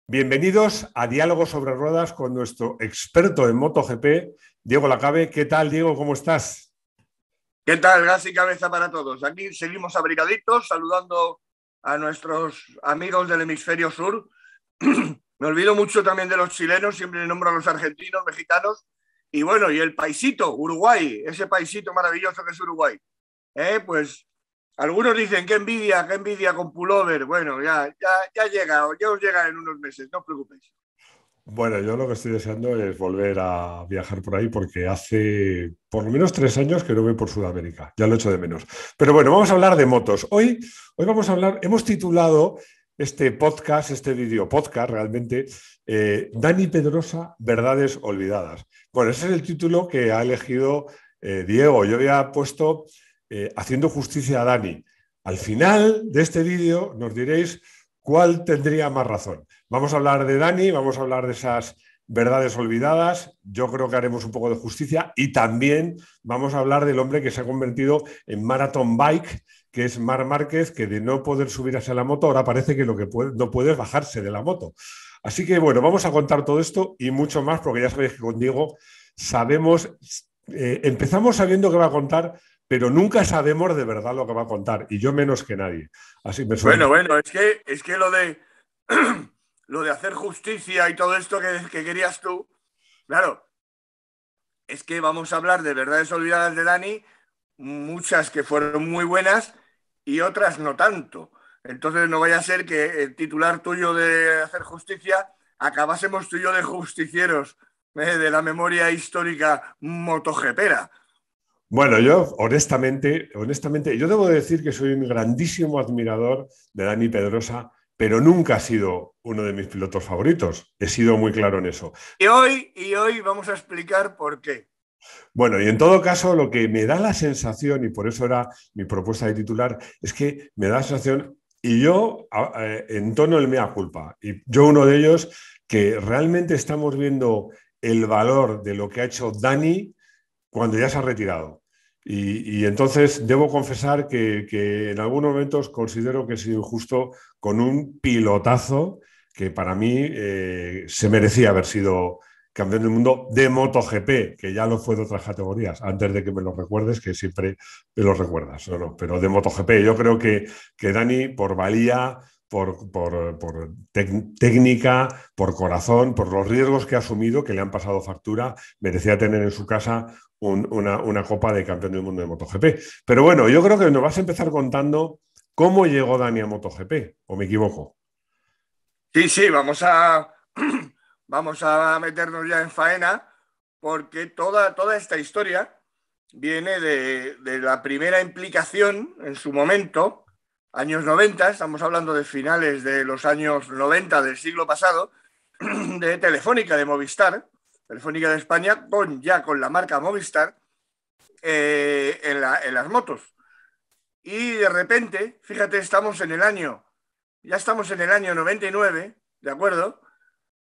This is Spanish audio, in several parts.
Bienvenidos a Diálogos sobre Ruedas con nuestro experto en MotoGP, Diego Lacabe. ¿Qué tal, Diego? ¿Cómo estás? ¿Qué tal? Gas y cabeza para todos. Aquí seguimos abrigaditos, saludando a nuestros amigos del hemisferio sur. Me olvido mucho también de los chilenos, siempre nombro a los argentinos, mexicanos. Y bueno, y el paisito, Uruguay, ese paisito maravilloso que es Uruguay. Pues algunos dicen, qué envidia con pullover. Bueno, ya llega, ya os llega en unos meses, no os preocupéis. Bueno, yo lo que estoy deseando es volver a viajar por ahí porque hace por lo menos 3 años que no voy por Sudamérica. Ya lo echo de menos. Pero bueno, vamos a hablar de motos. Hoy vamos a hablar, hemos titulado este podcast, este video podcast realmente, Dani Pedrosa, Verdades Olvidadas. Bueno, ese es el título que ha elegido Diego. Yo había puesto Haciendo justicia a Dani. Al final de este vídeo nos diréis cuál tendría más razón. Vamos a hablar de Dani, vamos a hablar de esas verdades olvidadas. Yo creo que haremos un poco de justicia y también vamos a hablar del hombre que se ha convertido en marathon bike, que es Marc Márquez, que de no poder subirse a la moto ahora parece que lo que no puede es bajarse de la moto. Así que bueno, vamos a contar todo esto y mucho más, porque ya sabéis que con Diego sabemos, empezamos sabiendo que va a contar, pero nunca sabemos de verdad lo que va a contar, y yo menos que nadie. Así me suena. Bueno, es que lo de hacer justicia y todo esto que querías tú, claro, es que vamos a hablar de verdades olvidadas de Dani, muchas que fueron muy buenas y otras no tanto. Entonces no vaya a ser que el titular tuyo de hacer justicia acabásemos tú y yo de justicieros de la memoria histórica motogepera. Bueno, yo honestamente, yo debo decir que soy un grandísimo admirador de Dani Pedrosa, pero nunca ha sido uno de mis pilotos favoritos. He sido muy claro en eso. Y hoy vamos a explicar por qué. Bueno, y en todo caso, lo que me da la sensación, y por eso era mi propuesta de titular, es que me da la sensación, y yo entono el mea culpa, y yo uno de ellos, que realmente estamos viendo el valor de lo que ha hecho Dani cuando ya se ha retirado. Y entonces debo confesar que en algunos momentos considero que he sido injusto con un pilotazo que para mí se merecía haber sido campeón del mundo de MotoGP, que ya lo fue de otras categorías, antes de que me lo recuerdes, que siempre me lo recuerdas, no, pero de MotoGP. Yo creo que Dani, por valía, por técnica, por corazón, por los riesgos que ha asumido, que le han pasado factura, merecía tener en su casa una copa de campeón del mundo de MotoGP. Pero bueno, yo creo que nos vas a empezar contando cómo llegó Dani a MotoGP, ¿o me equivoco? Sí, vamos a meternos ya en faena porque toda esta historia viene de la primera implicación en su momento, años 90, estamos hablando de finales de los años 90 del siglo pasado, de Telefónica, de Movistar, Telefónica de España, con la marca Movistar en las motos. Y de repente, fíjate, ya estamos en el año 99, ¿de acuerdo?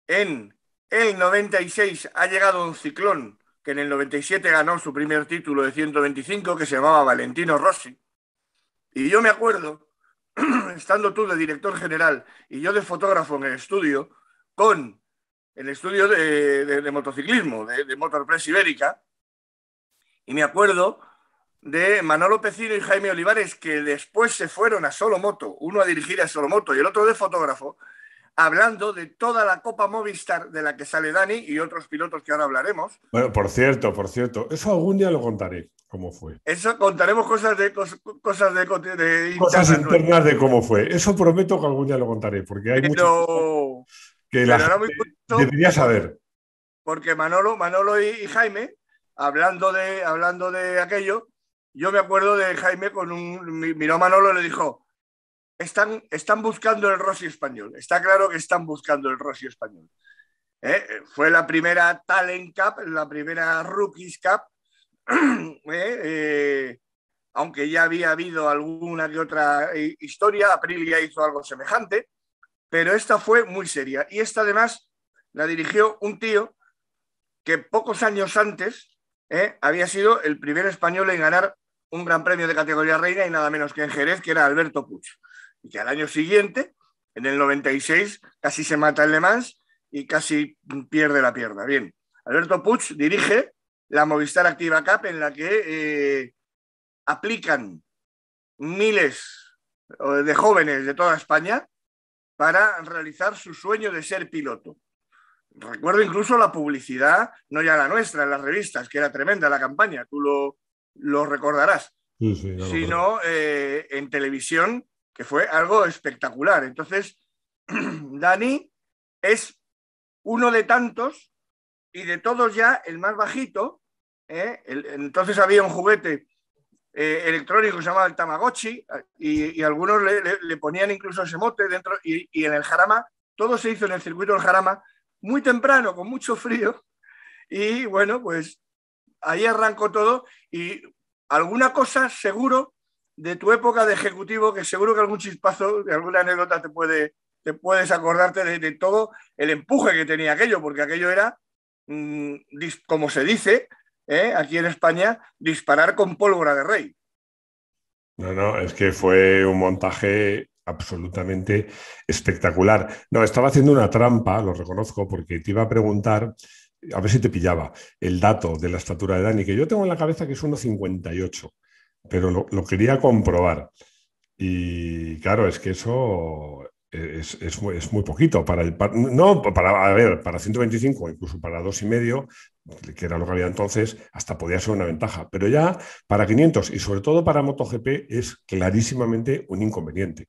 En el 96 ha llegado un ciclón que en el 97 ganó su primer título de 125, que se llamaba Valentino Rossi. Y yo me acuerdo, estando tú de director general y yo de fotógrafo en el estudio, con el estudio de motociclismo, de Motorpress Ibérica, y me acuerdo de Manolo Pecino y Jaime Olivares, que después se fueron a Solomoto, uno a dirigir a Solomoto y el otro de fotógrafo, hablando de toda la Copa Movistar de la que sale Dani y otros pilotos que ahora hablaremos. Bueno, por cierto, eso algún día lo contaré, cómo fue. Eso contaremos de Cosas internas nuestras. internas de cómo fue. Eso prometo que algún día lo contaré, porque hay muchas cosas Pero, que la pero era muy gente curioso debería saber. porque Manolo y Jaime, hablando de aquello, yo me acuerdo de Jaime miró a Manolo y le dijo, están buscando el Rossi español. Está claro que están buscando el Rossi español. Fue la primera Talent Cup, la primera Rookies Cup, aunque ya había habido alguna que otra historia, Aprilia hizo algo semejante, pero esta fue muy seria. Y esta además la dirigió un tío que pocos años antes había sido el primer español en ganar un gran premio de categoría reina y nada menos que en Jerez, que era Alberto Puig. Y que al año siguiente En el 96 casi se mata en Le Mans y casi pierde la pierna. Bien, Alberto Puig dirige la Movistar Activa Cup, en la que aplican miles de jóvenes de toda España para realizar su sueño de ser piloto. Recuerdo incluso la publicidad, no ya la nuestra, en las revistas, que era tremenda la campaña, tú lo recordarás, Sí, sí, no lo creo. sino en televisión, que fue algo espectacular. Entonces, Dani es uno de tantos y de todos ya el más bajito. Entonces había un juguete electrónico que se llamaba el Tamagotchi y algunos le ponían incluso ese mote dentro y en el Jarama, todo se hizo en el circuito del Jarama muy temprano, con mucho frío y bueno, pues ahí arrancó todo y alguna cosa seguro de tu época de ejecutivo, que seguro que algún chispazo, de alguna anécdota te puedes acordarte de todo el empuje que tenía aquello, porque aquello era, como se dice, aquí en España, disparar con pólvora de rey. No, no, es que fue un montaje absolutamente espectacular. No, estaba haciendo una trampa, lo reconozco, porque te iba a preguntar, a ver si te pillaba, el dato de la estatura de Dani, que yo tengo en la cabeza que es 1,58, pero lo quería comprobar. Y claro, es que eso es muy poquito. No, a ver, para 125, incluso para 2,5, que era lo que había entonces, hasta podía ser una ventaja. Pero ya para 500 y sobre todo para MotoGP es clarísimamente un inconveniente.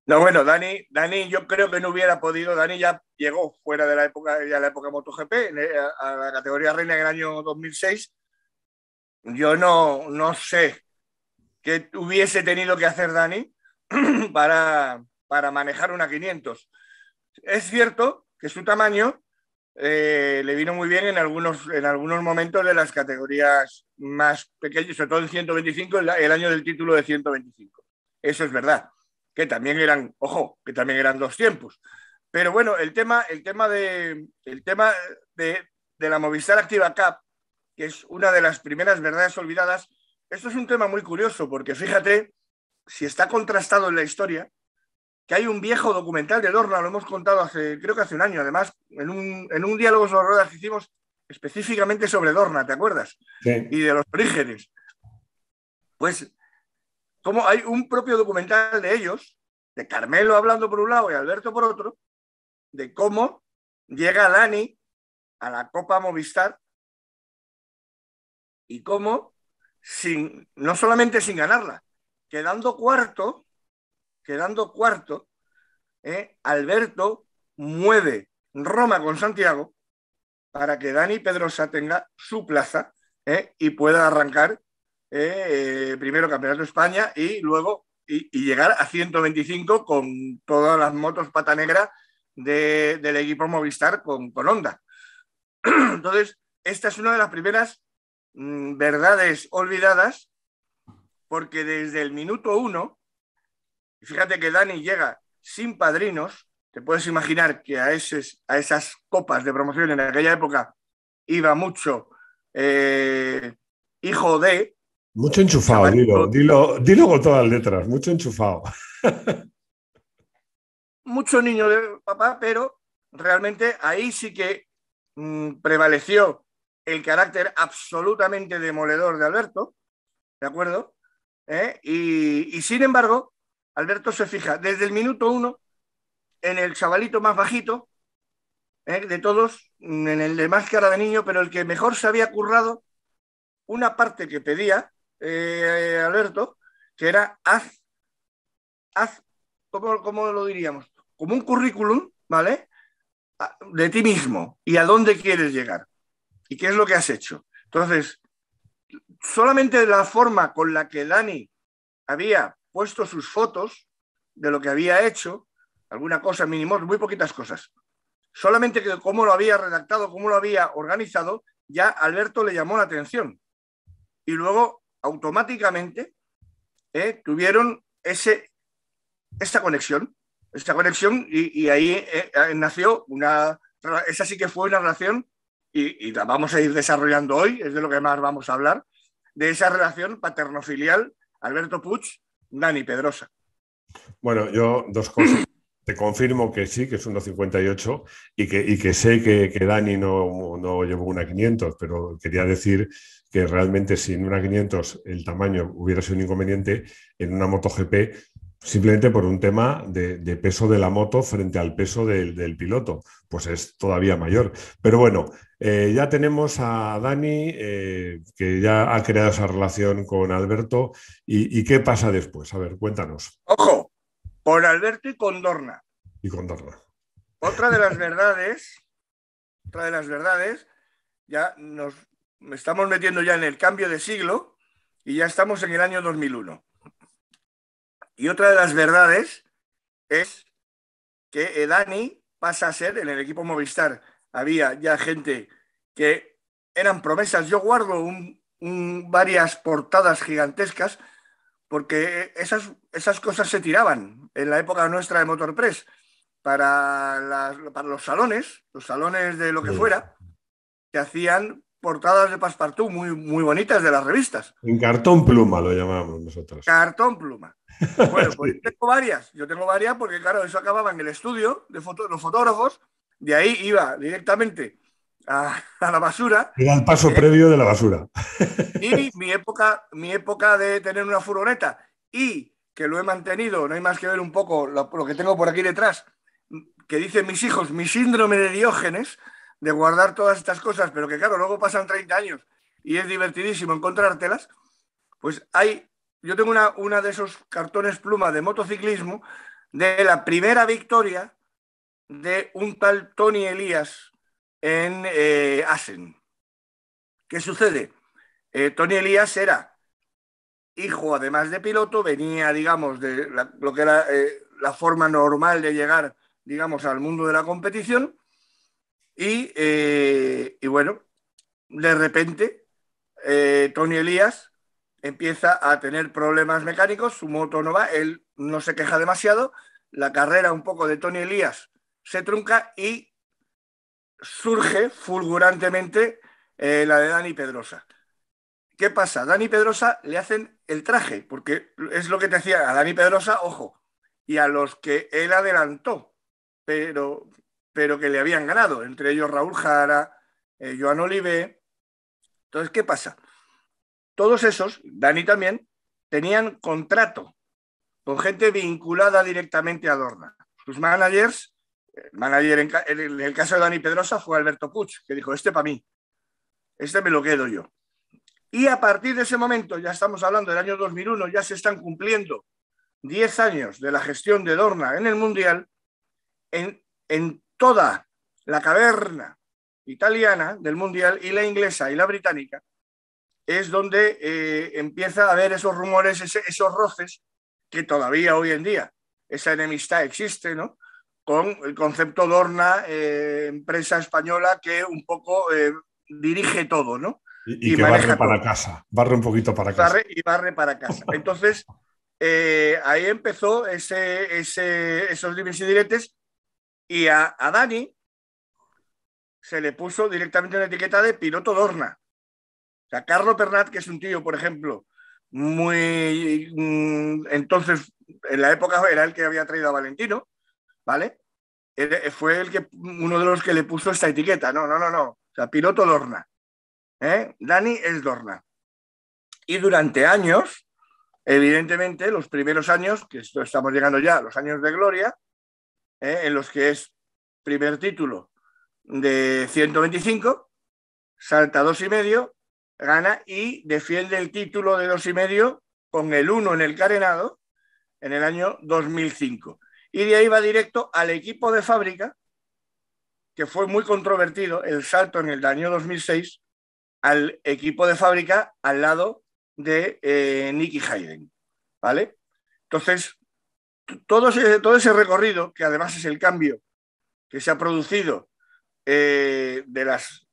No, bueno, Dani, yo creo que no hubiera podido. Dani ya llegó fuera de la época, ya la época MotoGP, a la categoría reina en el año 2006. Yo no sé qué hubiese tenido que hacer Dani para manejar una 500. Es cierto que su tamaño le vino muy bien en algunos momentos de las categorías más pequeñas, sobre todo en 125, el año del título de 125. Eso es verdad, que también eran, ojo, que también eran dos tiempos. Pero bueno, el tema de la Movistar Activa Cup, que es una de las primeras verdades olvidadas, esto es un tema muy curioso, porque fíjate, si está contrastado en la historia, que hay un viejo documental de Dorna, lo hemos contado creo que hace un año, además, en un diálogo sobre ruedas que hicimos específicamente sobre Dorna, ¿te acuerdas? Sí. Y de los orígenes. Pues, como hay un propio documental de ellos, de Carmelo hablando por un lado y Alberto por otro, de cómo llega Dani a la Copa Movistar y cómo, no solamente sin ganarla, quedando cuarto, Alberto mueve Roma con Santiago para que Dani Pedrosa tenga su plaza y pueda arrancar primero Campeonato de España y luego y llegar a 125 con todas las motos pata negra del equipo Movistar con Honda. Entonces, esta es una de las primeras verdades olvidadas, porque desde el minuto uno, fíjate que Dani llega sin padrinos. Te puedes imaginar que a esas copas de promoción en aquella época iba mucho hijo de Mucho enchufado, chavalito, dilo con todas las letras, mucho enchufado. mucho niño de papá, pero realmente ahí sí que prevaleció el carácter absolutamente demoledor de Alberto, ¿de acuerdo? Y sin embargo, Alberto se fija desde el minuto uno en el chavalito más bajito de todos, en el de más cara de niño, pero el que mejor se había currado una parte que pedía Alberto, que era haz ¿cómo lo diríamos? Como un currículum, ¿vale? De ti mismo y a dónde quieres llegar y qué es lo que has hecho. Entonces, solamente la forma con la que Dani había puesto sus fotos de lo que había hecho, alguna cosa mínimo, muy poquitas cosas. Solamente que cómo lo había redactado, cómo lo había organizado, ya Alberto le llamó la atención. Y luego, automáticamente, tuvieron esa conexión y ahí nació esa sí que fue una relación y la vamos a ir desarrollando hoy, es de lo que más vamos a hablar, de esa relación paterno-filial Alberto Puig, Dani Pedrosa. Bueno, yo dos cosas. Te confirmo que sí, que es 1,58 y que sé que Dani no llevó una 500, pero quería decir que realmente si en una 500 el tamaño hubiera sido un inconveniente, en una MotoGP, simplemente por un tema de peso de la moto frente al peso del piloto, pues es todavía mayor. Pero bueno, ya tenemos a Dani, que ya ha creado esa relación con Alberto. ¿Y qué pasa después? A ver, cuéntanos. Ojo, por Alberto y con Dorna. Y con Dorna. Otra de las verdades, otra de las verdades, ya nos estamos metiendo ya en el cambio de siglo y ya estamos en el año 2001. Y otra de las verdades es que Dani pasa a ser, en el equipo Movistar había ya gente que eran promesas. Yo guardo varias portadas gigantescas porque esas cosas se tiraban en la época nuestra de Motorpress para los salones de lo que Sí. fuera, que hacían portadas de Passepartout muy, muy bonitas de las revistas. En cartón pluma lo llamamos nosotros. Cartón pluma. Bueno, pues Sí. yo tengo varias porque, claro, eso acababa en el estudio de los fotógrafos, de ahí iba directamente a la basura. Era el paso previo de la basura. Y mi época de tener una furgoneta y que lo he mantenido, no hay más que ver un poco lo que tengo por aquí detrás, que dicen mis hijos, mi síndrome de Diógenes, de guardar todas estas cosas, pero que claro, luego pasan 30 años y es divertidísimo encontrártelas, pues yo tengo una de esos cartones pluma de motociclismo de la primera victoria de un tal Tony Elías en Assen. ¿Qué sucede? Tony Elías era hijo, además de piloto, venía, digamos, de lo que era la forma normal de llegar, digamos, al mundo de la competición. Y bueno, de repente, Tony Elías empieza a tener problemas mecánicos, su moto no va, él no se queja demasiado, la carrera un poco de Tony Elías se trunca y surge fulgurantemente la de Dani Pedrosa. ¿Qué pasa? A Dani Pedrosa le hacen el traje, porque es lo que te decía, a Dani Pedrosa, ojo, y a los que él adelantó, pero, pero que le habían ganado, entre ellos Raúl Jara, Joan Olivé. Entonces, ¿qué pasa? Todos esos, Dani también, tenían contrato con gente vinculada directamente a Dorna. Sus managers, el manager en el caso de Dani Pedrosa fue Alberto Puig, que dijo, este para mí, este me lo quedo yo. Y a partir de ese momento, ya estamos hablando del año 2001, ya se están cumpliendo 10 años de la gestión de Dorna en el Mundial, en toda la caverna italiana del Mundial y la inglesa y la británica, es donde empieza a haber esos rumores, esos roces que todavía hoy en día, esa enemistad existe, ¿no? Con el concepto Dorna, empresa española que un poco dirige todo, ¿no? Y Y que barre maneja para todo. casa, barre un poquito para casa. Barre para casa. Entonces, ahí empezó esos dimes y diretes y a Dani se le puso directamente una etiqueta de piloto Dorna. O sea, Carlo Pernat, que es un tío, por ejemplo, muy... entonces, en la época era el que había traído a Valentino, ¿vale? Fue uno de los que le puso esta etiqueta. No. O sea, piloto Dorna. Dani es Dorna. Y durante años, evidentemente, los primeros años, que estamos llegando ya a los años de gloria, en los que es primer título de 125, salta 2,5, gana y defiende el título de 2,5 con el 1 en el carenado en el año 2005. Y de ahí va directo al equipo de fábrica, que fue muy controvertido, el salto en el año 2006 al equipo de fábrica al lado de Nicky Hayden, ¿vale? Entonces, todo ese recorrido, que además es el cambio que se ha producido de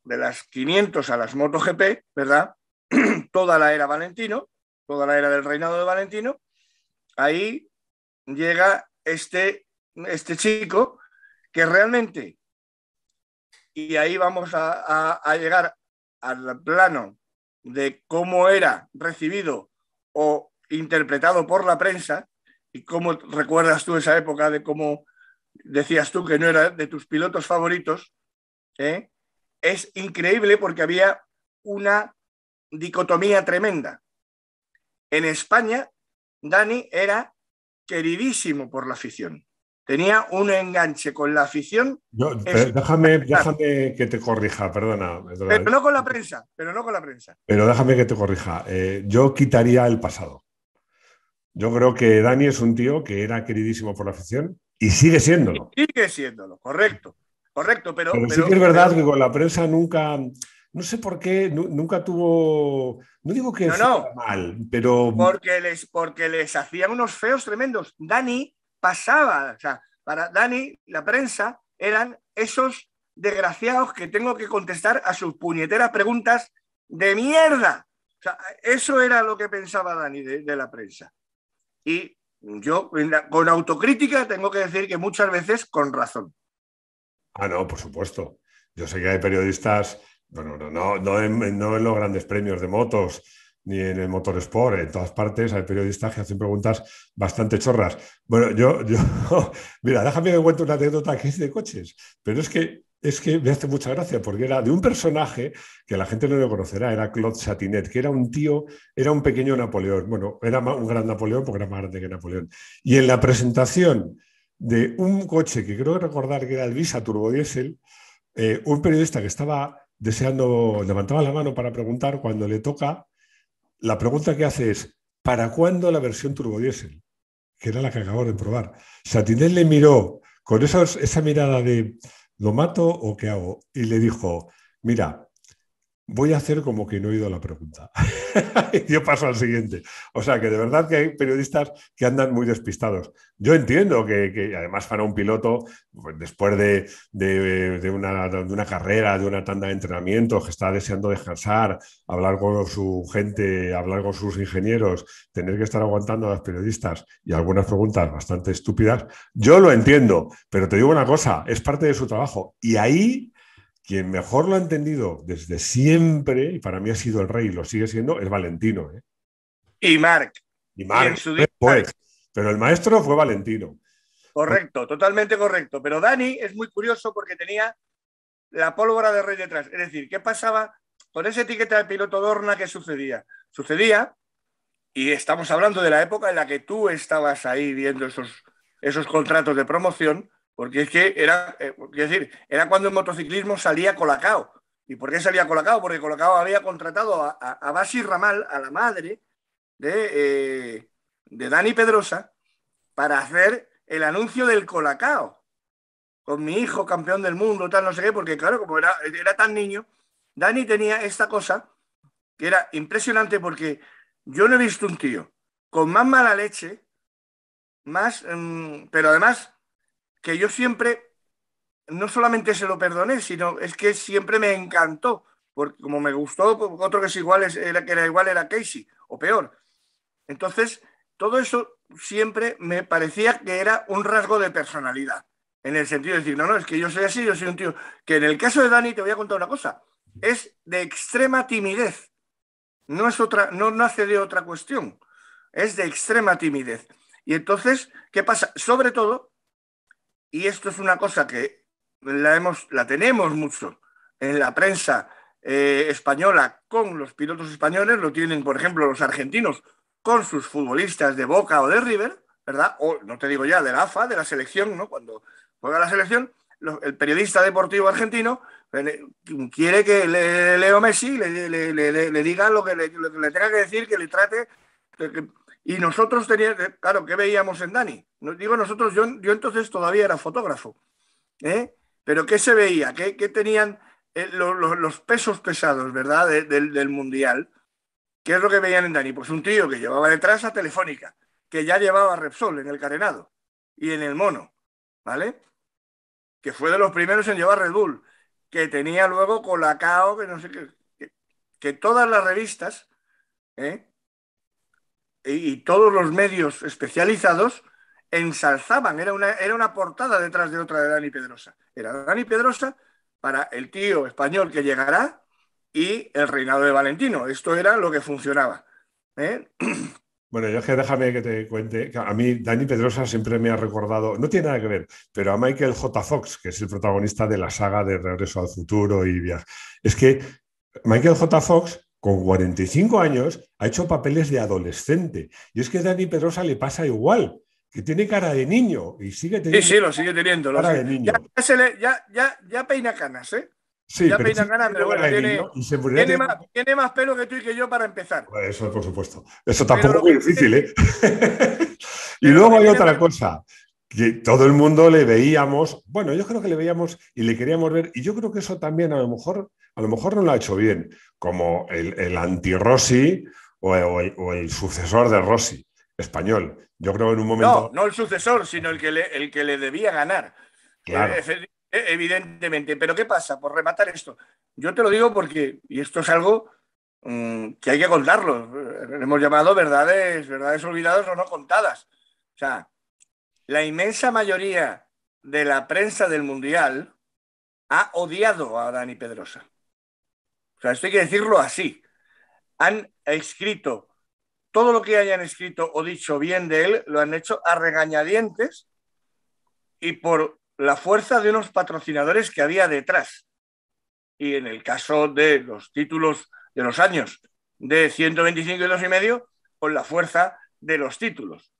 las 500 a las MotoGP, ¿verdad? Toda la era Valentino, toda la era del reinado de Valentino, ahí llega este chico que realmente, y ahí vamos a llegar al plano de cómo era recibido o interpretado por la prensa, y cómo recuerdas tú esa época de cómo decías tú que no era de tus pilotos favoritos, ¿eh? Es increíble porque había una dicotomía tremenda. En España, Dani era queridísimo por la afición. Tenía un enganche con la afición. Déjame que te corrija, perdona. Pero no con la prensa, pero no con la prensa. Pero déjame que te corrija. Yo quitaría el pasado. Yo creo que Dani es un tío que era queridísimo por la afición y sigue siéndolo. Y sigue siéndolo, correcto. Correcto, Pero sí que es verdad que con la prensa nunca, no sé por qué, nunca tuvo, no digo que fuera no, mal, pero... porque les hacían unos feos tremendos. Dani pasaba, o sea, para Dani la prensa eran esos desgraciados que tengo que contestar a sus puñeteras preguntas de mierda. O sea, eso era lo que pensaba Dani de la prensa. Y yo, con autocrítica, tengo que decir que muchas veces con razón. Ah, no, por supuesto. Yo sé que hay periodistas, bueno, no en los grandes premios de motos, ni en el Motorsport, en todas partes hay periodistas que hacen preguntas bastante chorras. Bueno, mira, déjame que cuente una anécdota que es de coches, pero es que me hace mucha gracia porque era de un personaje que la gente no lo conocerá, era Claude Chatinet, que era un tío, era un pequeño Napoleón. Bueno, era un gran Napoleón porque era más grande que Napoleón. Y en la presentación de un coche que creo recordar que era el Visa turbodiesel, un periodista que estaba deseando, levantaba la mano para preguntar, cuando le toca, la pregunta que hace es, ¿para cuándo la versión turbodiesel? Que era la que acabamos de probar. Satinel le miró con esa mirada de, ¿lo mato o qué hago? Y le dijo, mira, voy a hacer como que no he oído la pregunta. Y yo paso al siguiente. O sea, que de verdad que hay periodistas que andan muy despistados. Yo entiendo que además para un piloto, pues después de una carrera, de una tanda de entrenamiento, que está deseando descansar, hablar con su gente, hablar con sus ingenieros, tener que estar aguantando a los periodistas y algunas preguntas bastante estúpidas, yo lo entiendo, pero te digo una cosa, es parte de su trabajo. Y ahí quien mejor lo ha entendido desde siempre, y para mí ha sido el rey, y lo sigue siendo, es Valentino. Y Marc. Y Y en Marc, su día, pues, pero el maestro fue Valentino. correcto, totalmente correcto. Pero Dani es muy curioso porque tenía la pólvora de rey detrás. Es decir, ¿qué pasaba con esa etiqueta de piloto Dorna? ¿Qué sucedía? Sucedía, y estamos hablando de la época en la que tú estabas ahí viendo esos contratos de promoción, porque es que era, quiero decir, era cuando el motociclismo salía Colacao. ¿Y por qué salía Colacao? Porque Colacao había contratado a Basi Ramal, a la madre de Dani Pedrosa, para hacer el anuncio del Colacao, con mi hijo campeón del mundo, tal, no sé qué, porque claro, como era tan niño, Dani tenía esta cosa que era impresionante porque yo no he visto un tío con más mala leche, pero además que yo siempre, no solamente se lo perdoné, sino es que siempre me encantó, porque como me gustó, otro que es igual, que era igual era Casey, o peor. Entonces, todo eso siempre me parecía que era un rasgo de personalidad, en el sentido de decir, no, es que yo soy así, yo soy un tío, que en el caso de Dani te voy a contar una cosa, es de extrema timidez, no nace de otra cuestión, es de extrema timidez. Y entonces, ¿qué pasa? Sobre todo, y esto es una cosa que la tenemos mucho en la prensa española con los pilotos españoles, lo tienen, por ejemplo, los argentinos con sus futbolistas de Boca o de River, ¿verdad? O no te digo ya de la AFA, de la selección, ¿no? Cuando juega la selección, el periodista deportivo argentino quiere que Leo Messi le diga lo que le tenga que decir, que le trate. Y nosotros teníamos, claro, ¿qué veíamos en Dani? Digo nosotros, yo entonces todavía era fotógrafo, ¿eh? Pero ¿qué se veía? ¿Qué tenían los pesos pesados, ¿verdad? Del Mundial. ¿Qué es lo que veían en Dani? Pues un tío que llevaba detrás a Telefónica, que ya llevaba Repsol en el carenado y en el mono, ¿vale? Que fue de los primeros en llevar Red Bull, que tenía luego Colacao, que no sé qué, que todas las revistas, ¿eh? Y todos los medios especializados ensalzaban, era una portada detrás de otra de Dani Pedrosa. Era Dani Pedrosa para el tío español que llegará y el reinado de Valentino. Esto era lo que funcionaba, ¿eh? Bueno, yo es que déjame que te cuente, que a mí Dani Pedrosa siempre me ha recordado, no tiene nada que ver, pero a Michael J. Fox, que es el protagonista de la saga de Regreso al Futuro y viaje. Es que Michael J. Fox, con 45 años, ha hecho papeles de adolescente. Y es que a Dani Pedrosa le pasa igual, que tiene cara de niño y sigue Sí, teniendo sí, lo sigue teniendo. cara de niño. Ya peina canas, ¿eh? Sí, Ya pero peina sigue canas, teniendo pero bueno, cara de niño y se moriría teniendo... tiene más pelo que tú y que yo para empezar. Eso, por supuesto. Eso Pero tampoco es lo muy que difícil, ¿eh? Y pero lo luego que hay viene a otra ver, cosa, que todo el mundo le veíamos, bueno, yo creo que le veíamos y le queríamos ver, y yo creo que eso también a lo mejor no lo ha hecho bien, como el anti-Rossi o el sucesor de Rossi, español. Yo creo que en un no, momento, no el sucesor, sino el que le debía ganar. claro, Evidentemente. Pero ¿qué pasa? Por rematar esto. Yo te lo digo porque, y esto es algo que hay que contarlo. Hemos llamado verdades olvidadas o no contadas. O sea, la inmensa mayoría de la prensa del Mundial ha odiado a Dani Pedrosa. O sea, esto hay que decirlo así. Han escrito todo lo que hayan escrito o dicho bien de él, lo han hecho a regañadientes y por la fuerza de unos patrocinadores que había detrás. Y en el caso de los títulos de los años de 125 y 2,5, con la fuerza de los títulos.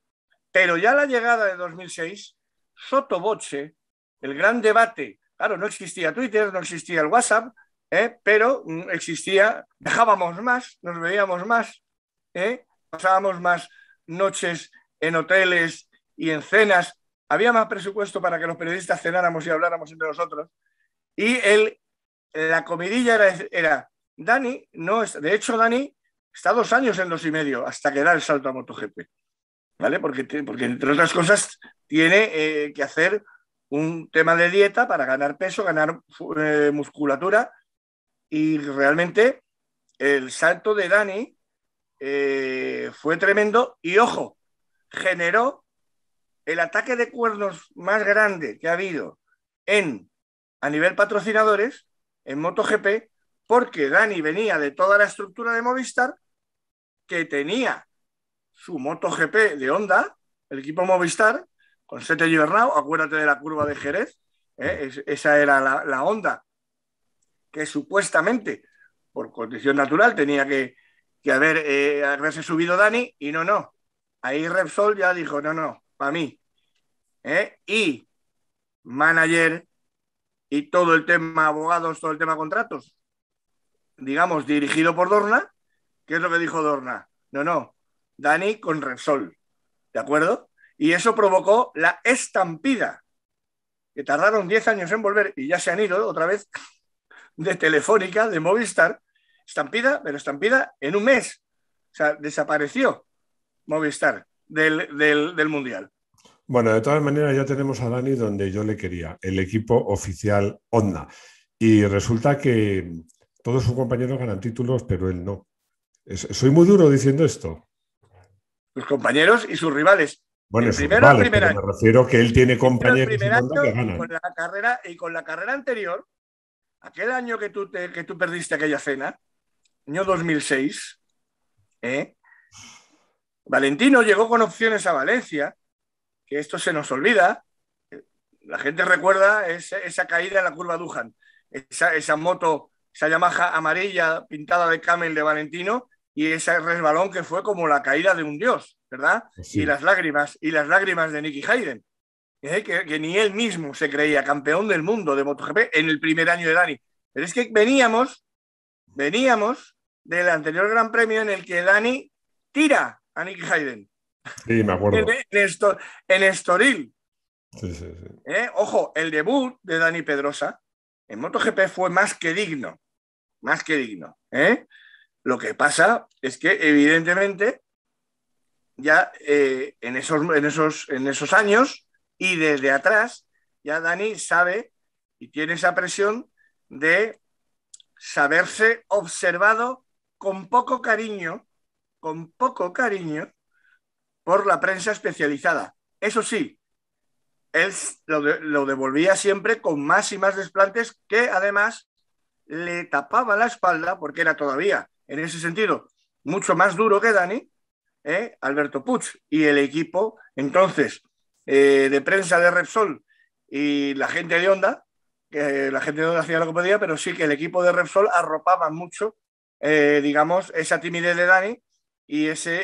Pero ya la llegada de 2006, sotto voce, el gran debate, claro, no existía Twitter, no existía el WhatsApp, pero existía, dejábamos más, nos veíamos más, pasábamos más noches en hoteles y en cenas, había más presupuesto para que los periodistas cenáramos y habláramos entre nosotros, y la comidilla era Dani, no es, de hecho Dani está 2 años en 2,5 hasta que da el salto a MotoGP. ¿Vale? Porque entre otras cosas tiene que hacer un tema de dieta para ganar peso, ganar musculatura y realmente el salto de Dani fue tremendo y ojo, generó el ataque de cuernos más grande que ha habido a nivel patrocinadores en MotoGP porque Dani venía de toda la estructura de Movistar que tenía su MotoGP de Honda, el equipo Movistar, con Sete Gibernau, acuérdate de la curva de Jerez, esa era la Honda que supuestamente, por condición natural, tenía que haberse subido Dani, y no. Ahí Repsol ya dijo, no, para mí. Y manager y todo el tema abogados, todo el tema contratos, digamos, dirigido por Dorna, ¿qué es lo que dijo Dorna? No, Dani con Repsol. ¿De acuerdo? Y eso provocó la estampida, que tardaron 10 años en volver y ya se han ido otra vez de Telefónica, de Movistar. Estampida, pero estampida en un mes. O sea, desapareció Movistar del Mundial. bueno, de todas maneras ya tenemos a Dani donde yo le quería, el equipo oficial Honda. Y resulta que todos sus compañeros ganan títulos, pero él no. Soy muy duro diciendo esto. Sus compañeros y sus rivales. Bueno, El sus primero, el rivales, primer pero año. me refiero que él tiene El compañeros primer en Honda que año ganan. con la carrera anterior, aquel año que tú perdiste aquella cena, año 2006, Valentino llegó con opciones a Valencia, que esto se nos olvida. La gente recuerda esa caída en la curva Dujan, esa moto, esa Yamaha amarilla pintada de camel de Valentino y ese resbalón que fue como la caída de un dios, ¿verdad? Y Sí. las lágrimas de Nicky Hayden, que ni él mismo se creía campeón del mundo de MotoGP en el primer año de Dani. Pero es que veníamos del anterior Gran Premio en el que Dani tira a Nicky Hayden Sí, me en, acuerdo. en Estoril. Sí, sí, sí. Ojo, el debut de Dani Pedrosa en MotoGP fue más que digno, más que digno. Lo que pasa es que evidentemente ya en esos años y desde atrás ya Dani sabe y tiene esa presión de saberse observado con poco cariño por la prensa especializada. Eso sí, él lo devolvía siempre con más y más desplantes que además le tapaba la espalda porque era todavía, en ese sentido, mucho más duro que Dani Alberto Puig, y el equipo, entonces, de prensa de Repsol y la gente de Honda, que la gente de Honda hacía lo que podía, pero sí que el equipo de Repsol arropaba mucho, digamos, esa timidez de Dani y esos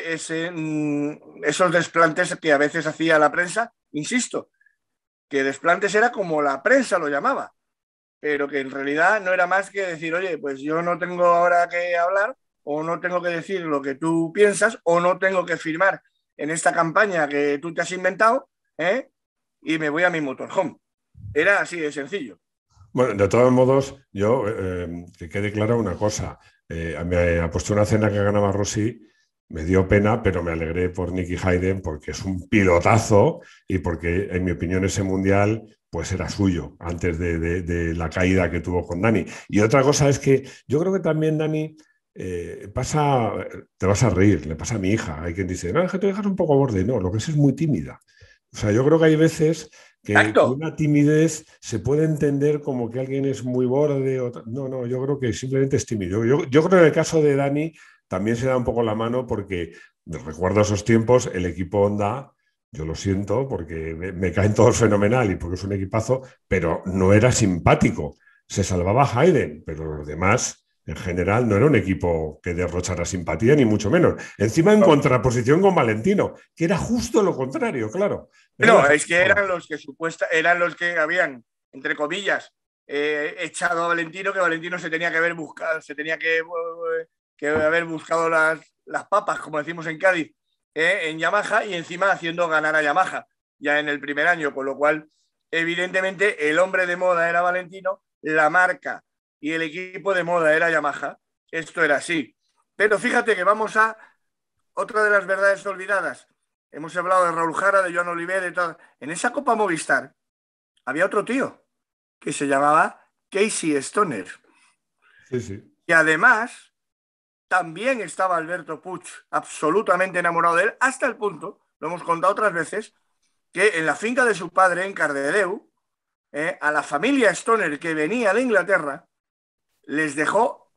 desplantes que a veces hacía la prensa, insisto, que desplantes era como la prensa lo llamaba, pero que en realidad no era más que decir, oye, pues yo no tengo ahora que hablar o no tengo que decir lo que tú piensas o no tengo que firmar en esta campaña que tú te has inventado, y me voy a mi motorhome. Era así de sencillo. Bueno, de todos modos, yo que quede clara una cosa. Me apostó una cena que ganaba Rossi, me dio pena, pero me alegré por Nicky Hayden porque es un pilotazo y porque, en mi opinión, ese mundial pues era suyo antes de la caída que tuvo con Dani. Y otra cosa es que yo creo que también Dani pasa, te vas a reír, le pasa a mi hija. Hay quien dice, no, es que tu hija es un poco borde. No, lo que es muy tímida. O sea, yo creo que hay veces que Exacto. una timidez se puede entender como que alguien es muy borde. No, no, yo creo que simplemente es tímido. Yo creo que en el caso de Dani también se da un poco la mano porque recuerdo esos tiempos, el equipo Honda, yo lo siento porque me caen todos fenomenal y porque es un equipazo, pero no era simpático. Se salvaba Hayden, pero los demás, en general, no era un equipo que derrochara simpatía, ni mucho menos. Encima en No, contraposición con Valentino, que era justo lo contrario, claro. Era la no, es que segunda. eran los que habían, entre comillas, echado a Valentino, que Valentino se tenía que haber buscado, que haber buscado las papas, como decimos en Cádiz, en Yamaha, y encima haciendo ganar a Yamaha ya en el primer año, con lo cual, evidentemente, el hombre de moda era Valentino, la marca y el equipo de moda era Yamaha. Esto era así. Pero fíjate que vamos a otra de las verdades olvidadas. Hemos hablado de Raúl Jara, de Joan Oliver, de todo. En esa Copa Movistar había otro tío que se llamaba Casey Stoner. Sí, sí. Y además también estaba Alberto Puig absolutamente enamorado de él, hasta el punto, lo hemos contado otras veces, que en la finca de su padre, en Cardedeu, a la familia Stoner que venía de Inglaterra, les dejó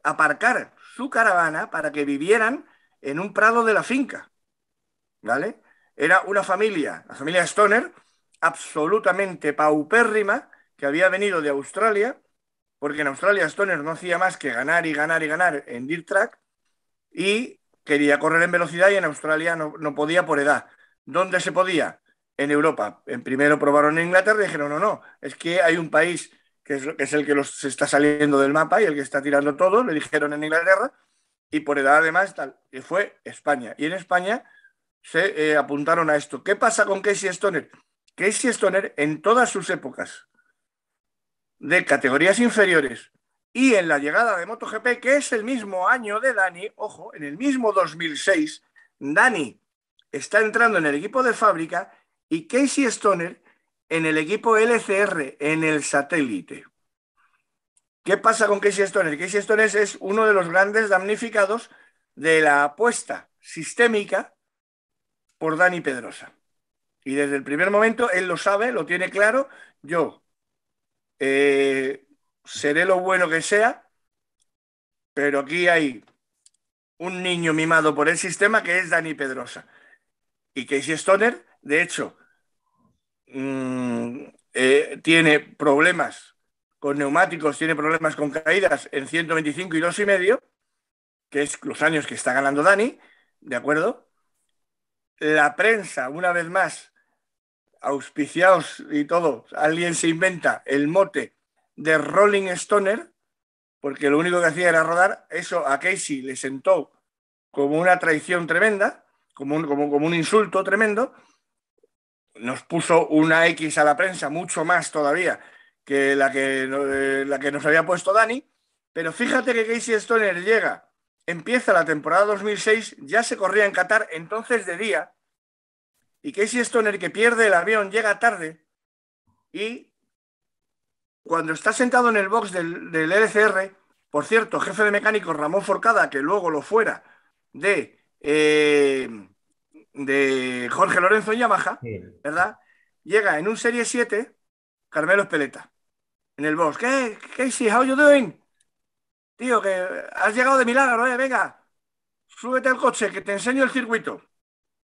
aparcar su caravana para que vivieran en un prado de la finca. ¿Vale? Era una familia, la familia Stoner, absolutamente paupérrima, que había venido de Australia, porque en Australia Stoner no hacía más que ganar y ganar y ganar en dirt track y quería correr en velocidad y en Australia no podía por edad. ¿Dónde se podía? En Europa. En primero probaron en Inglaterra y dijeron, no, no, es que hay un país que es el que se está saliendo del mapa y el que está tirando todo, le dijeron en Inglaterra, y por edad además tal, y fue España. Y en España se apuntaron a esto. ¿Qué pasa con Casey Stoner? Casey Stoner en todas sus épocas de categorías inferiores y en la llegada de MotoGP, que es el mismo año de Dani, ojo, en el mismo 2006, Dani está entrando en el equipo de fábrica y Casey Stoner en el equipo LCR, en el satélite. ¿Qué pasa con Casey Stoner? Casey Stoner es uno de los grandes damnificados de la apuesta sistémica por Dani Pedrosa. Y desde el primer momento él lo sabe, lo tiene claro. Yo seré lo bueno que sea, pero aquí hay un niño mimado por el sistema que es Dani Pedrosa. Y Casey Stoner, de hecho, tiene problemas con neumáticos, tiene problemas con caídas en 125 y 2,5, que es los años que está ganando Dani, ¿de acuerdo? La prensa, una vez más, auspiciados y todo, alguien se inventa el mote de Rolling Stoner, porque lo único que hacía era rodar. Eso a Casey le sentó como una traición tremenda, como un insulto tremendo. Nos puso una X a la prensa, mucho más todavía que la que nos había puesto Dani. Pero fíjate que Casey Stoner llega, empieza la temporada 2006, ya se corría en Qatar, entonces de día, y Casey Stoner, que pierde el avión, llega tarde, y cuando está sentado en el box del LCR, por cierto, jefe de mecánicos Ramón Forcada, que luego lo fuera de, de Jorge Lorenzo en Yamaha, Sí. ¿verdad? Llega en un Serie 7, Carmelo Espeleta, en el box. ¿Qué, Casey? How you doing? Tío, que has llegado de milagro, venga. súbete al coche que te enseño el circuito.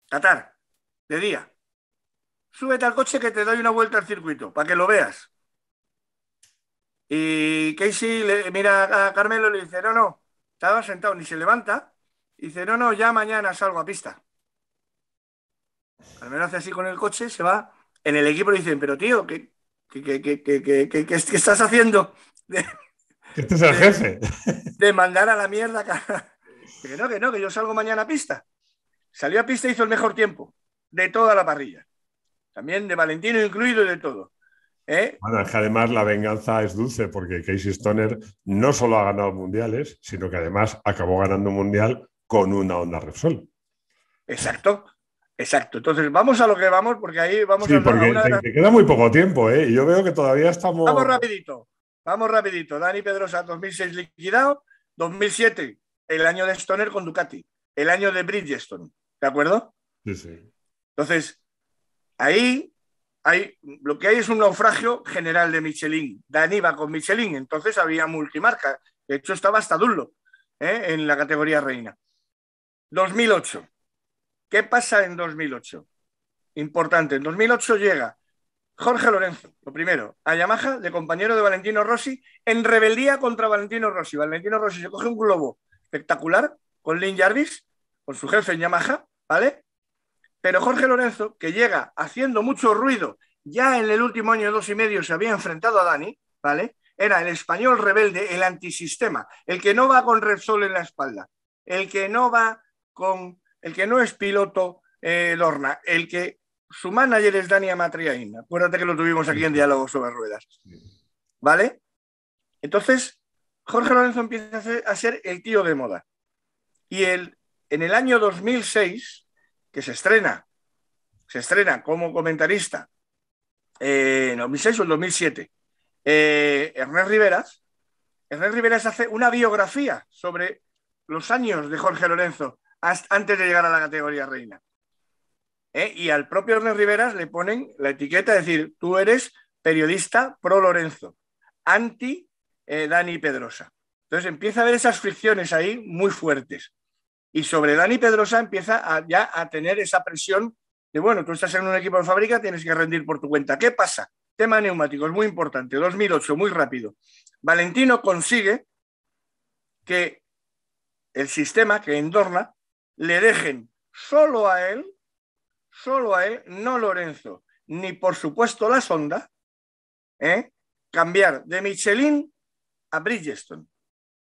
Qatar, de día. Súbete al coche que te doy una vuelta al circuito, para que lo veas. Y Casey le mira a Carmelo y le dice, no, no, estaba sentado, ni se levanta. Y dice, no, no, ya mañana salgo a pista. Carmelo hace así con el coche, se va. En el equipo le dicen, pero tío, ¿qué estás haciendo? De, Este es el de, jefe. de mandar a la mierda. Que no, que yo salgo mañana a pista. Salió a pista y hizo el mejor tiempo de toda la parrilla. También de Valentino incluido y de todo. ¿Eh? Bueno, es que además la venganza es dulce porque Casey Stoner no solo ha ganado mundiales, sino que además acabó ganando un mundial con una Honda Repsol. Exacto, exacto. Entonces, vamos a lo que vamos, porque ahí vamos Sí, a porque una de las... te queda muy poco tiempo, ¿eh? Y yo veo que todavía Vamos estamos. rapidito, vamos rapidito. Dani Pedrosa, 2006 liquidado, 2007, el año de Stoner con Ducati, el año de Bridgestone, ¿de acuerdo? Sí, sí. Entonces, ahí lo que hay es un naufragio general de Michelin. Dani va con Michelin, entonces había multimarca. De hecho, estaba hasta Dunlop en la categoría reina. 2008. ¿Qué pasa en 2008? Importante. En 2008 llega Jorge Lorenzo, lo primero, a Yamaha, de compañero de Valentino Rossi, en rebeldía contra Valentino Rossi. Valentino Rossi se coge un globo espectacular con Lynn Jarvis, con su jefe en Yamaha, ¿vale? Pero Jorge Lorenzo, que llega haciendo mucho ruido, ya en el último año, 2 y medio, se había enfrentado a Dani, ¿vale? Era el español rebelde, el antisistema, el que no va con Repsol en la espalda, el que no va con, el que no es piloto Dorna, el que su manager es Dani Amatriain. Acuérdate que lo tuvimos aquí Sí, en sí, Diálogo sobre Ruedas, sí. ¿vale? Entonces, Jorge Lorenzo empieza a ser el tío de moda. Y en el año 2006, que se estrena como comentarista en 2006 o en 2007, Ernest Riveras hace una biografía sobre los años de Jorge Lorenzo antes de llegar a la categoría reina. Y al propio Ernest Riveras le ponen la etiqueta, es decir, tú eres periodista pro Lorenzo, anti Dani Pedrosa. Entonces empieza a haber esas fricciones ahí muy fuertes. Y sobre Dani Pedrosa empieza ya a tener esa presión de, bueno, tú estás en un equipo de fábrica, tienes que rendir por tu cuenta. ¿Qué pasa? Tema neumáticos, muy importante, 2008, muy rápido. Valentino consigue que el sistema, que en Dorna, le dejen solo a él, no Lorenzo, ni por supuesto la sonda, cambiar de Michelin a Bridgestone.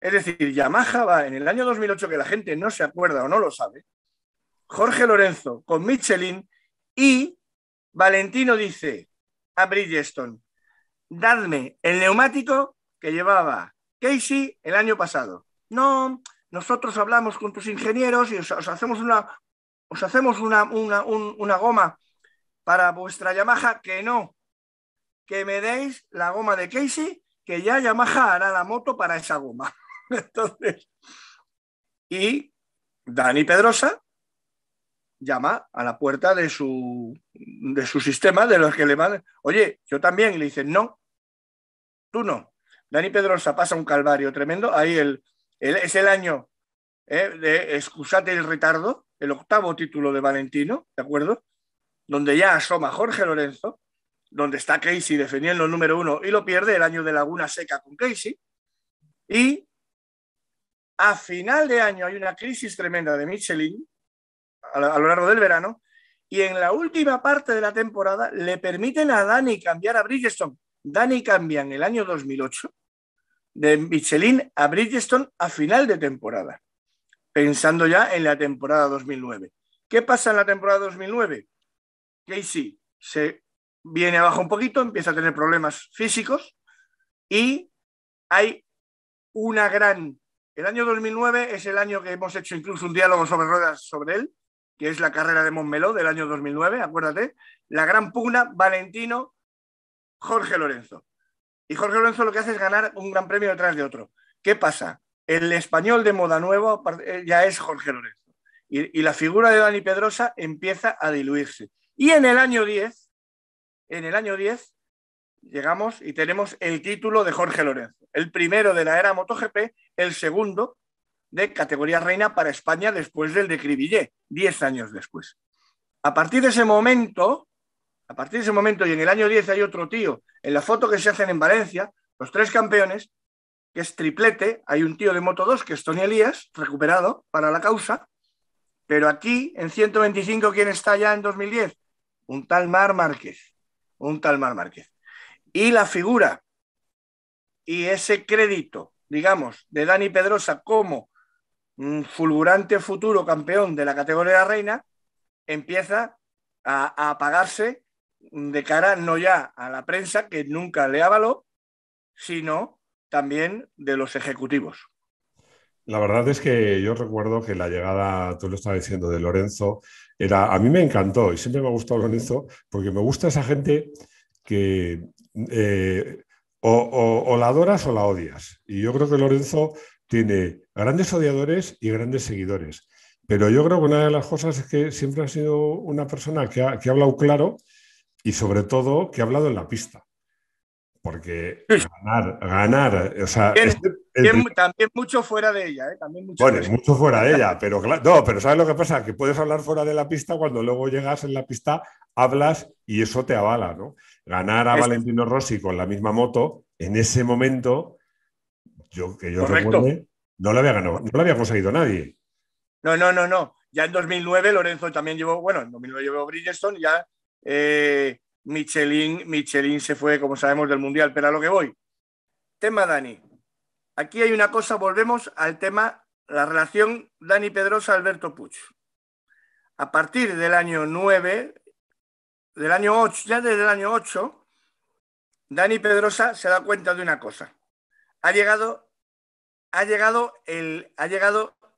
Es decir, Yamaha va en el año 2008, que la gente no se acuerda o no lo sabe, Jorge Lorenzo con Michelin y Valentino dice a Bridgestone, dadme el neumático que llevaba Casey el año pasado. No, nosotros hablamos con tus ingenieros y os hacemos una goma para vuestra Yamaha, que no, que me deis la goma de Casey, que ya Yamaha hará la moto para esa goma. Entonces, y Dani Pedrosa llama a la puerta de su sistema, de los que le van, oye, yo también, y le dicen, no, tú no. Dani Pedrosa pasa un calvario tremendo, ahí es el año de Excusate el retardo, el 8º título de Valentino, ¿de acuerdo? Donde ya asoma Jorge Lorenzo, donde está Casey defendiendo el número 1 y lo pierde, el año de Laguna Seca con Casey, y a final de año hay una crisis tremenda de Michelin, a lo largo del verano, y en la última parte de la temporada le permiten a Dani cambiar a Bridgestone. Dani cambia en el año 2008 de Michelin a Bridgestone a final de temporada, pensando ya en la temporada 2009. ¿Qué pasa en la temporada 2009? Casey se viene abajo un poquito, empieza a tener problemas físicos y hay una gran... El año 2009 es el año que hemos hecho incluso un diálogo sobre ruedas sobre él, que es la carrera de Montmeló del año 2009, acuérdate, la gran pugna Valentino-Jorge Lorenzo. Y Jorge Lorenzo lo que hace es ganar un gran premio detrás de otro. ¿Qué pasa? El español de moda nuevo ya es Jorge Lorenzo. Y la figura de Dani Pedrosa empieza a diluirse. Y en el año 10, llegamos y tenemos el título de Jorge Lorenzo. El primero de la era MotoGP, el segundo de categoría reina para España después del de Cribillé, 10 años después. A partir de ese momento, y en el año 10 hay otro tío, en la foto que se hacen en Valencia, los 3 campeones, que es triplete, hay un tío de Moto 2 que es Tony Elías, recuperado para la causa, pero aquí en 125, ¿quién está ya en 2010? Un tal Marc Márquez. Y la figura y ese crédito, digamos, de Dani Pedrosa como fulgurante futuro campeón de la categoría reina, empieza a apagarse de cara no ya a la prensa, que nunca le avaló, sino también de los ejecutivos. La verdad es que yo recuerdo que la llegada, tú lo estabas diciendo, de Lorenzo, a mí me encantó y siempre me ha gustado Lorenzo porque me gusta esa gente que o la adoras o la odias. Y yo creo que Lorenzo tiene grandes odiadores y grandes seguidores. Pero yo creo que una de las cosas es que siempre ha sido una persona que ha hablado claro y sobre todo que ha hablado en la pista. Porque ganar, o sea, también mucho fuera de ella, también mucho bueno, mucho fuera de ella, pero claro, no, pero ¿sabes lo que pasa? Que puedes hablar fuera de la pista cuando luego llegas en la pista, hablas y eso te avala, ¿no? Ganar a Valentino Rossi con la misma moto, en ese momento, que yo recuerde, no lo había ganado, no lo había conseguido nadie. No. Ya en 2009 Lorenzo también llevó, bueno, en 2009 llevó Bridgestone, ya Michelin se fue, como sabemos, del Mundial, pero a lo que voy. Tema Dani. Aquí hay una cosa, volvemos al tema, la relación Dani Pedrosa-Alberto Puig. A partir del año 9, del año 8, ya desde el año 8, Dani Pedrosa se da cuenta de una cosa. Ha llegado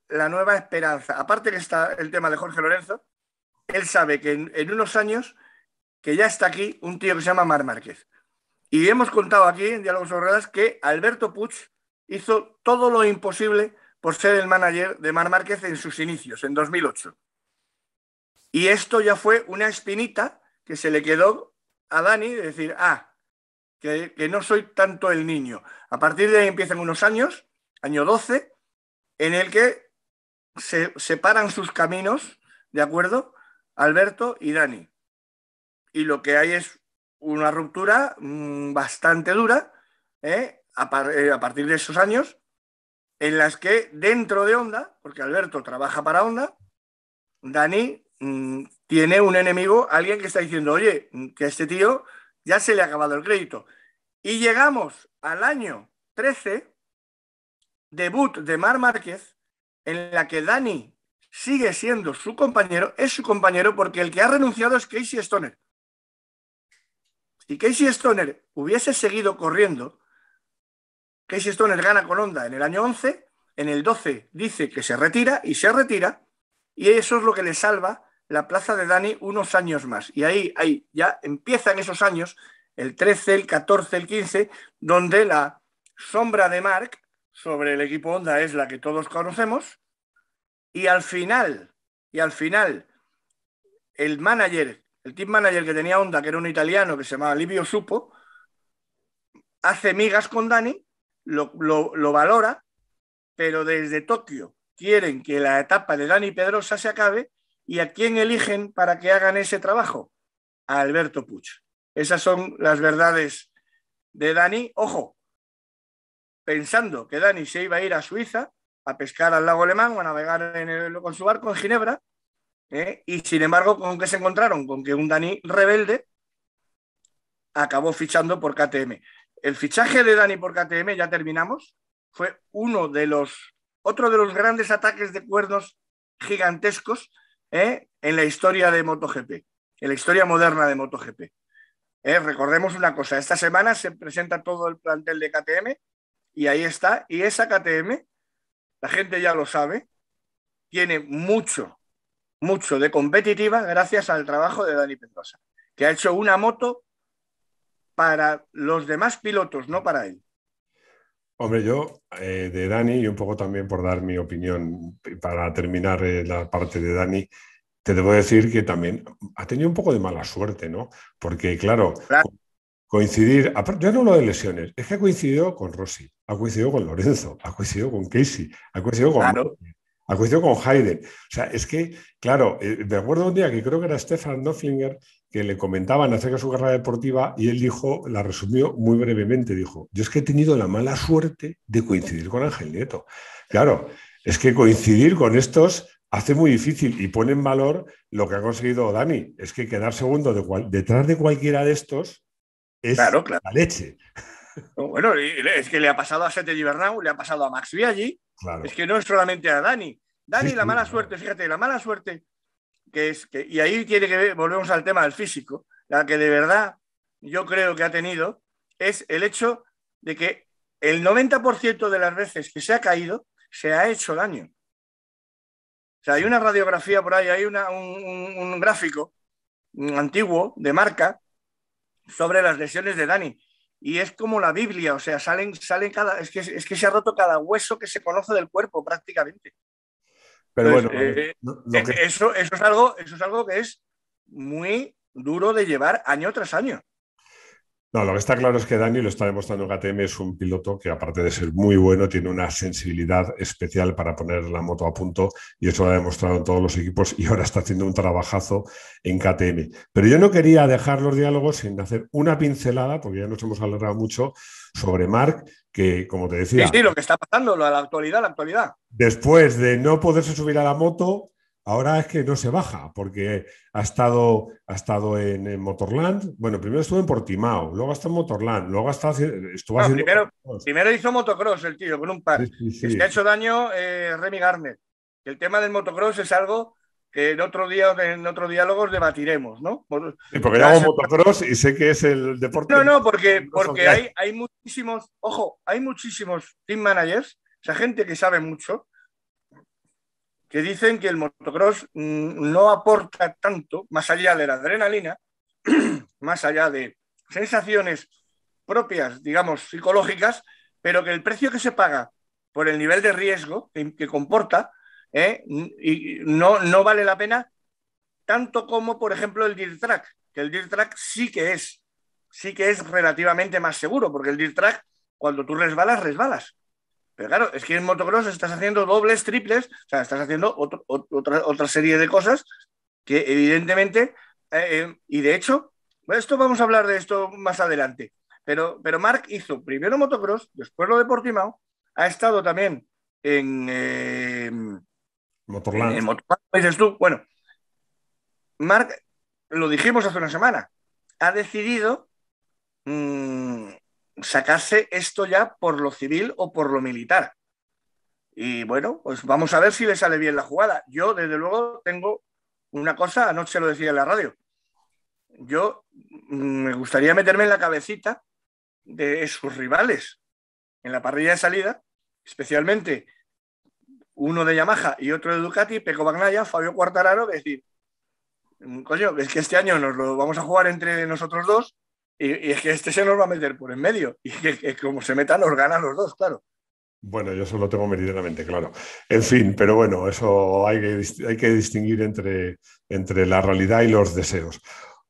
la nueva esperanza. Aparte que está el tema de Jorge Lorenzo, él sabe que en unos años que ya está aquí un tío que se llama Marc Márquez. Y hemos contado aquí en Diálogos sobre Ruedas que Alberto Puig hizo todo lo imposible por ser el manager de Marc Márquez en sus inicios, en 2008. Y esto ya fue una espinita que se le quedó a Dani de decir, que no soy tanto el niño. A partir de ahí empiezan unos años, año 12, en el que se separan sus caminos, ¿de acuerdo? Alberto y Dani. Y lo que hay es una ruptura bastante dura a partir de esos años, en las que dentro de Honda, porque Alberto trabaja para Honda, Dani tiene un enemigo, alguien que está diciendo, oye, que a este tío ya se le ha acabado el crédito. Y llegamos al año 13, debut de Marc Márquez, en la que Dani sigue siendo su compañero, es su compañero porque el que ha renunciado es Casey Stoner. Si Casey Stoner hubiese seguido corriendo, Casey Stoner gana con Honda en el año 11, en el 12 dice que se retira, y eso es lo que le salva la plaza de Dani unos años más. Y ahí ya empiezan esos años, el 13, el 14, el 15, donde la sombra de Marc sobre el equipo Honda es la que todos conocemos, y al final, el team manager que tenía Honda, que era un italiano que se llamaba Livio Supo, hace migas con Dani, lo valora, pero desde Tokio quieren que la etapa de Dani Pedrosa se acabe, ¿y a quién eligen para que hagan ese trabajo? A Alberto Puig. Esas son las verdades de Dani. Ojo, pensando que Dani se iba a ir a Suiza a pescar al lago Alemán o a navegar con su barco en Ginebra, y sin embargo, ¿con qué se encontraron? Con que un Dani rebelde acabó fichando por KTM. El fichaje de Dani por KTM, ya terminamos, fue otro de los grandes ataques de cuernos gigantescos en la historia de MotoGP, en la historia moderna de MotoGP. Recordemos una cosa, esta semana se presenta todo el plantel de KTM y ahí está, y esa KTM, la gente ya lo sabe, tiene mucho de competitiva gracias al trabajo de Dani Pedrosa, que ha hecho una moto para los demás pilotos, no para él. Hombre, yo de Dani, y un poco también por dar mi opinión para terminar la parte de Dani, te debo decir que también ha tenido un poco de mala suerte, ¿no? Porque, claro, coincidir, ya no lo de lesiones, es que coincidió con Rossi. ha coincidido con Lorenzo, ha coincidido con Casey, ha coincidido con Claro. Martin, ha coincidido con Hayden. O sea, es que, claro, me acuerdo un día que creo que era Stefan Noflinger que le comentaban acerca de su carrera deportiva y él dijo, la resumió muy brevemente, dijo, yo es que he tenido la mala suerte de coincidir con Ángel Nieto. Claro, es que coincidir con estos hace muy difícil y pone en valor lo que ha conseguido Dani. Es que quedar segundo detrás de cualquiera de estos es Claro, claro. la leche. Bueno, es que le ha pasado a Sete Gibernau, le ha pasado a Max Biaggi, es Claro. que no es solamente a Dani. Sí, Dani, la sí, mala claro. suerte, fíjate, la mala suerte y ahí tiene que ver, volvemos al tema del físico, la que de verdad yo creo que ha tenido es el hecho de que el 90% de las veces que se ha caído se ha hecho daño. O sea, hay Sí. una radiografía por ahí, hay un gráfico antiguo de marca sobre las lesiones de Dani. Y es como la Biblia, o sea, salen es que se ha roto cada hueso que se conoce del cuerpo prácticamente. Pero Entonces, bueno, a ver, lo que eso es algo que es muy duro de llevar año tras año. No, lo que está claro es que Dani, lo está demostrando en KTM, es un piloto que aparte de ser muy bueno, tiene una sensibilidad especial para poner la moto a punto y eso lo ha demostrado en todos los equipos y ahora está haciendo un trabajazo en KTM. Pero yo no quería dejar los diálogos sin hacer una pincelada, porque ya nos hemos alargado mucho, sobre Marc, que como te Sí, decía, sí, lo que está pasando, la actualidad, la actualidad. después de no poderse subir a la moto, ahora es que no se baja, porque ha estado en Motorland. Bueno, primero estuvo en Portimao, luego está en Motorland, luego estuvo Bueno, haciendo motocross. primero hizo motocross el tío con un Sí, par. sí, Que se ha sí. hecho daño Remy Gardner. El tema del motocross es algo que en otro diálogos debatiremos, ¿no? Sí, porque yo Ya hago se- motocross y sé que es el deporte No, más no, peligroso porque que hay. hay muchísimos, ojo, hay muchísimos team managers, o sea, gente que sabe mucho, que dicen que el motocross no aporta tanto, más allá de la adrenalina, más allá de sensaciones propias, digamos, psicológicas, pero que el precio que se paga por el nivel de riesgo que comporta y no vale la pena tanto como, por ejemplo, el dirt track, que el dirt track sí que es relativamente más seguro, porque el dirt track, cuando tú resbalas, resbalas. Pero claro, es que en motocross estás haciendo dobles, triples, o sea, estás haciendo otra serie de cosas que evidentemente, y de hecho, esto vamos a hablar de esto más adelante, pero Marc hizo primero motocross, después lo de Portimao, ha estado también en, eh, en Motorland. motocross, dices tú, bueno, Marc, lo dijimos hace una semana, ha decidido mmm, sacarse esto ya por lo civil o por lo militar. Y bueno, pues vamos a ver si le sale bien la jugada. Yo, desde luego, tengo una cosa, anoche lo decía en la radio. Yo me gustaría meterme en la cabecita de sus rivales en la parrilla de salida, especialmente uno de Yamaha y otro de Ducati, Pecco Bagnaia, Fabio Quartararo, es decir, coño, es que este año nos lo vamos a jugar entre nosotros dos y es que este se nos va a meter por en medio y que como se meta nos ganan los dos, claro. Bueno, yo eso lo tengo meridianamente claro. En fin, pero bueno, eso hay que distinguir entre la realidad y los deseos.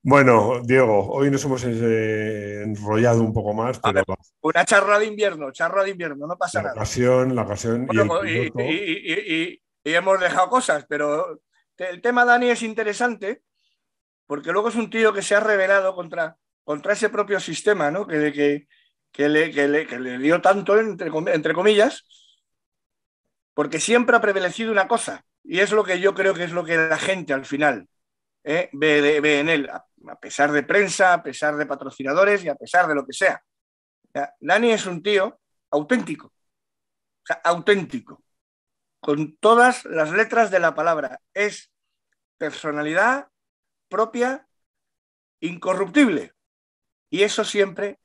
Bueno, Diego, hoy nos hemos enrollado un poco más, A pero ver, una charra de invierno, no pasa nada. la ocasión y el Bueno, piloto. y hemos dejado cosas, pero el tema Dani es interesante porque luego es un tío que se ha rebelado contra ese propio sistema, ¿no? Que le dio tanto, entre comillas, porque siempre ha prevalecido una cosa, y es lo que yo creo que es lo que la gente al final ve en él, a pesar de prensa, a pesar de patrocinadores y a pesar de lo que sea. Dani es un tío auténtico, o sea, auténtico, con todas las letras de la palabra. Es personalidad propia, incorruptible. Y eso siempre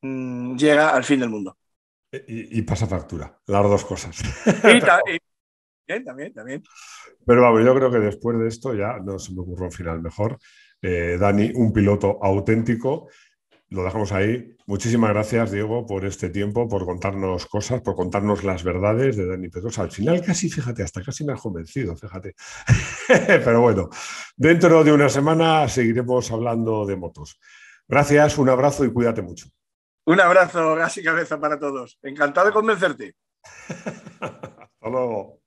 llega al fin del mundo. Y pasa factura, las dos cosas. Y, también. Pero vamos, yo creo que después de esto ya no se me ocurre un final mejor. Dani, un piloto auténtico. Lo dejamos ahí. Muchísimas gracias, Diego, por este tiempo, por contarnos cosas, por contarnos las verdades de Dani Pedrosa. Al final casi, fíjate, hasta casi me has convencido, fíjate. Pero bueno, dentro de una semana seguiremos hablando de motos. Gracias, un abrazo y cuídate mucho. Un abrazo, gas y cabeza para todos. Encantado de convencerte. Hasta luego.